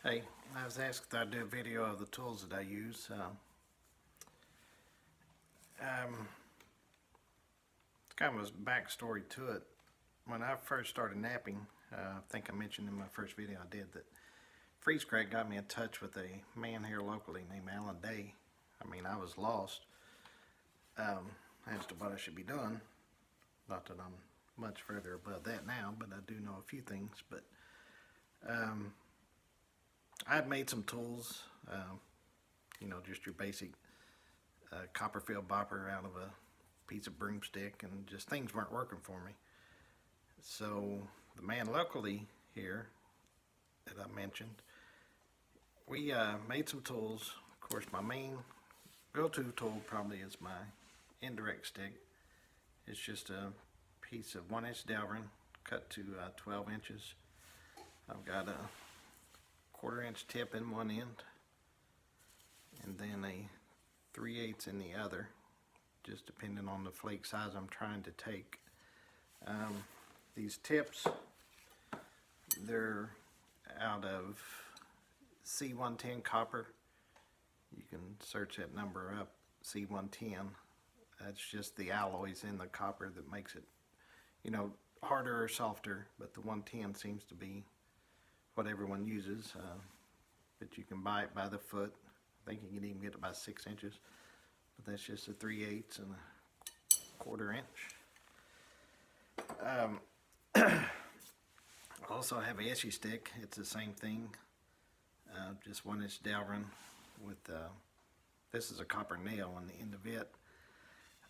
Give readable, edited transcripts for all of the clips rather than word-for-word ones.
Hey, I was asked if I'd do a video of the tools that I use. It's kind of a backstory to it. When I first started napping, I think I mentioned in my first video I did that Freeze Crack got me in touch with a man here locally named Alan Day. I mean, I was lost as to what I should be doing. Not that I'm much further above that now, but I do know a few things. But I had made some tools, just your basic Copperfield bopper out of a piece of broomstick, and just things weren't working for me. So the man locally here that I mentioned, we made some tools. Of course, my main go-to tool probably is my Indirect Stick. It's just a piece of 1-inch Delrin cut to 12 inches. I've got a 1/4-inch tip in one end and then a 3/8 in the other, just depending on the flake size I'm trying to take. These tips, they're out of C110 copper. You can search that number up, C110. That's just the alloys in the copper that makes it, harder or softer, but the 110 seems to be what everyone uses. But you can buy it by the foot. I think you can even get it by 6 inches, but that's just a 3/8 and a 1/4 inch. I also have a Eshy stick. It's the same thing, just 1-inch Delrin with this is a copper nail on the end of it.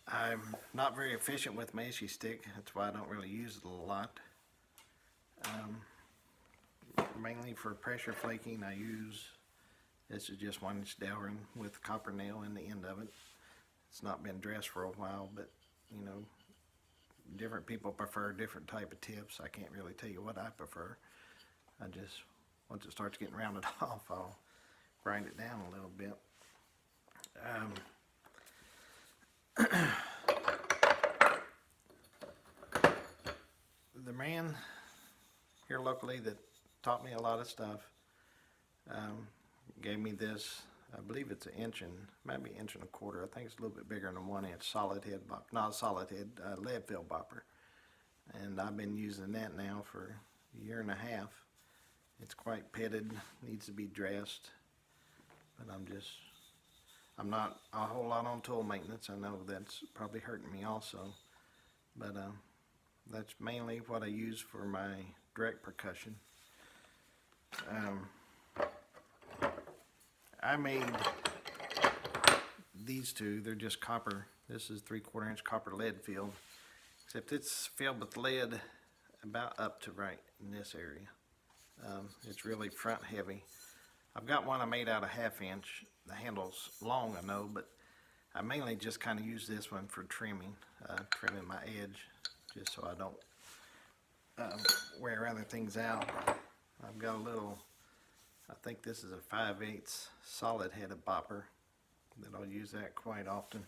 I'm not very efficient with my Eshy stick. That's why I don't really use it a lot. Mainly for pressure flaking, I use, this is just 1-inch Delrin with copper nail in the end of it. It's not been dressed for a while, but different people prefer different type of tips. I can't really tell you what I prefer. I just, once it starts getting rounded off, I'll grind it down a little bit. The man here locally that taught me a lot of stuff gave me this, I believe it's an inch and maybe 1 1/4 inch. I think it's a little bit bigger than a 1-inch solid head bopper, not solid head, lead field bopper. And I've been using that now for a year and a half. It's quite pitted, needs to be dressed, but I'm not a whole lot on tool maintenance. I know that's probably hurting me also, but that's mainly what I use for my direct percussion. I made these two. They're just copper. This is 3/4 inch copper lead filled, except it's filled with lead about up to right in this area. It's really front heavy. I've got one I made out of 1/2 inch. The handle's long, I know, but I mainly just kind of use this one for trimming, trimming my edge, just so I don't wear other things out. I've got a little, I think this is a 5/8 solid headed bopper that I'll use that quite often.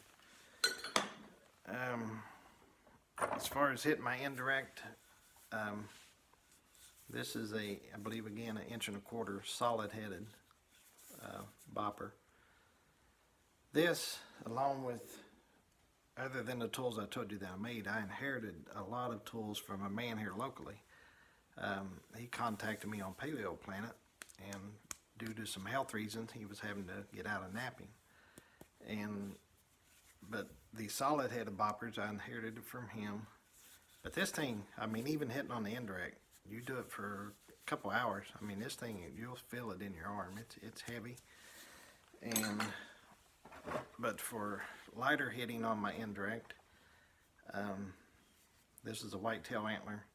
As far as hitting my indirect, this is I believe again, 1 1/4 inch solid headed bopper. This, along with, other than the tools I told you that I made, I inherited a lot of tools from a man here locally. He contacted me on Paleo Planet, and due to some health reasons, he was having to get out of napping. But the solid headed boppers, I inherited it from him. But this thing, I mean, even hitting on the indirect, you do it for a couple hours. I mean, this thing, you'll feel it in your arm. It's heavy. But for lighter hitting on my indirect, this is a whitetail antler.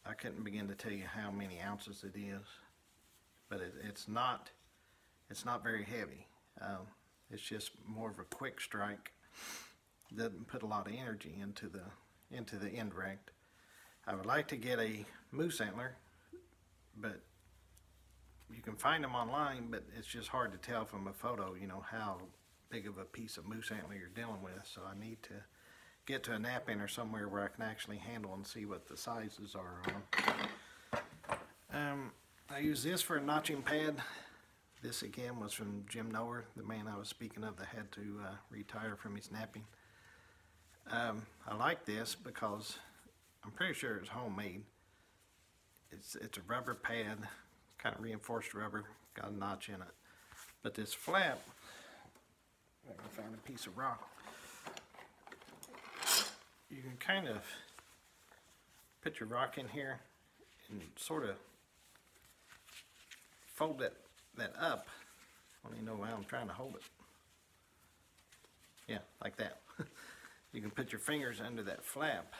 I couldn't begin to tell you how many ounces it is, but it's not very heavy. It's just more of a quick strike. Doesn't put a lot of energy into the indirect. I would like to get a moose antler, but you can find them online, but it's just hard to tell from a photo, how big of a piece of moose antler you're dealing with. So I need to get to a nap in or somewhere where I can actually handle and see what the sizes are on them. use this for a notching pad. This again was from Jim Noer, the man I was speaking of that had to retire from his napping. I like this because I'm pretty sure it's homemade. It's a rubber pad, kind of reinforced rubber, got a notch in it. But this flap, if I can find a piece of rock, you can kind of put your rock in here and sort of fold that up. I don't even know how I'm trying to hold it. Yeah, like that. You can put your fingers under that flap,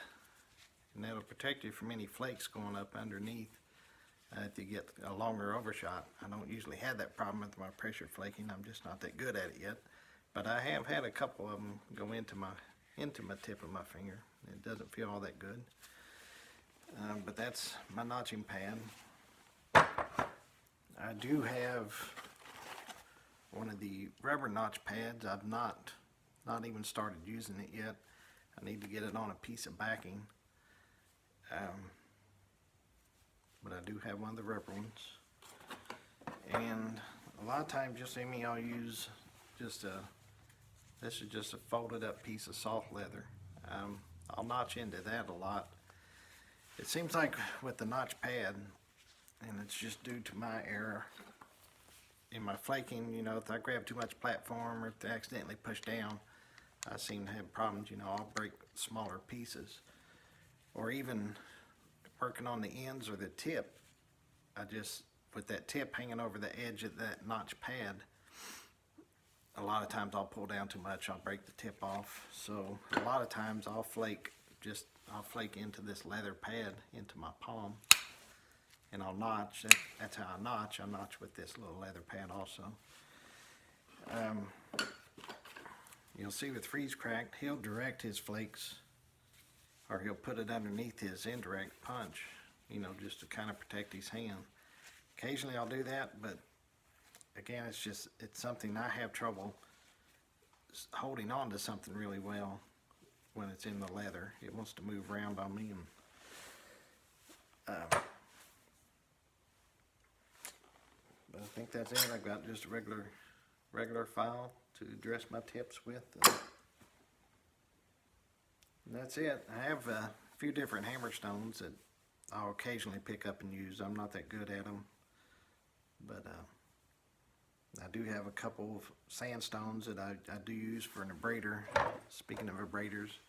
and that'll protect you from any flakes going up underneath if you get a longer overshot. I don't usually have that problem with my pressure flaking. I'm just not that good at it yet. But I have had a couple of them go into my tip of my finger. It doesn't feel all that good. But that's my notching pad. I do have one of the rubber notch pads. I've not even started using it yet. I need to get it on a piece of backing. But I do have one of the rubber ones. And a lot of times you'll see me, I'll use just this is just a folded up piece of soft leather. I'll notch into that a lot. It seems like with the notch pad, and it's just due to my error in my flaking, you know, if I grab too much platform or if I accidentally push down, I seem to have problems, you know, I'll break smaller pieces. Or even working on the ends or the tip, with that tip hanging over the edge of that notch pad, a lot of times I'll pull down too much, I'll break the tip off. So a lot of times I'll flake into this leather pad into my palm, and I'll notch. That's how I notch. I notch with this little leather pad also. You'll see with Freeze Cracked, he'll direct his flakes, or he'll put it underneath his indirect punch, you know, just to kind of protect his hand. Occasionally I'll do that, but again, it's something I have trouble holding on to something really well when it's in the leather. It wants to move around on me, and but I think that's it. I've got just a regular file to dress my tips with, and that's it. I have a few different Hammerstones that I'll occasionally pick up and use. I'm not that good at them, but I do have a couple of sandstones that I do use for an abrader. Speaking of abraders,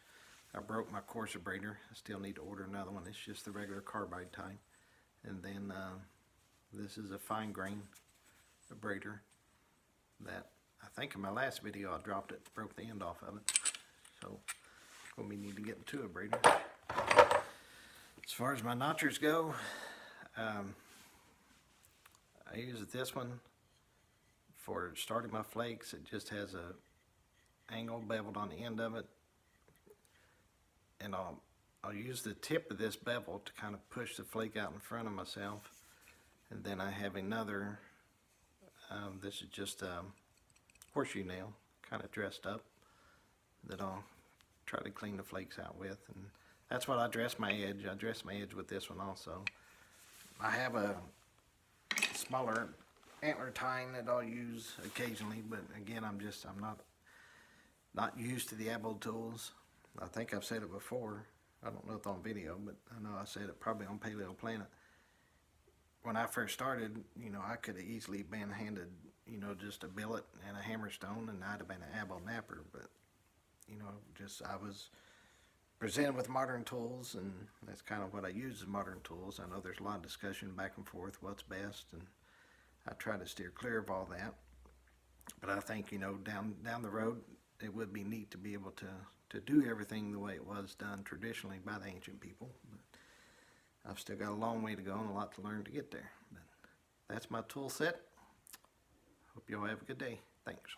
I broke my coarse abrader. I still need to order another one. It's just the regular carbide type. And then this is a fine grain abrader that I think in my last video I dropped it, broke the end off of it. So we need to get two abraders. As far as my notchers go, I use this one for starting my flakes. It just has a angle beveled on the end of it, and I'll use the tip of this bevel to kind of push the flake out in front of myself. And then I have another, this is just a horseshoe nail, kind of dressed up, that I'll try to clean the flakes out with. And that's what I dress my edge. I dress my edge with this one also. I have a smaller antler tine that I'll use occasionally, but again, I'm not used to the elbow tools. I think I've said it before. I don't know if it's on video, but I know I said it probably on Paleo Planet. When I first started, you know, I could have easily been handed, you know, just a billet and a hammerstone, and I'd have been an elbow napper. But, you know, I was presented with modern tools, and that's kind of what I use as modern tools. I know there's a lot of discussion back and forth, what's best, and I try to steer clear of all that. But I think, you know, down the road, it would be neat to be able to do everything the way it was done traditionally by the ancient people. But I've still got a long way to go and a lot to learn to get there. But that's my tool set. Hope y'all have a good day. Thanks.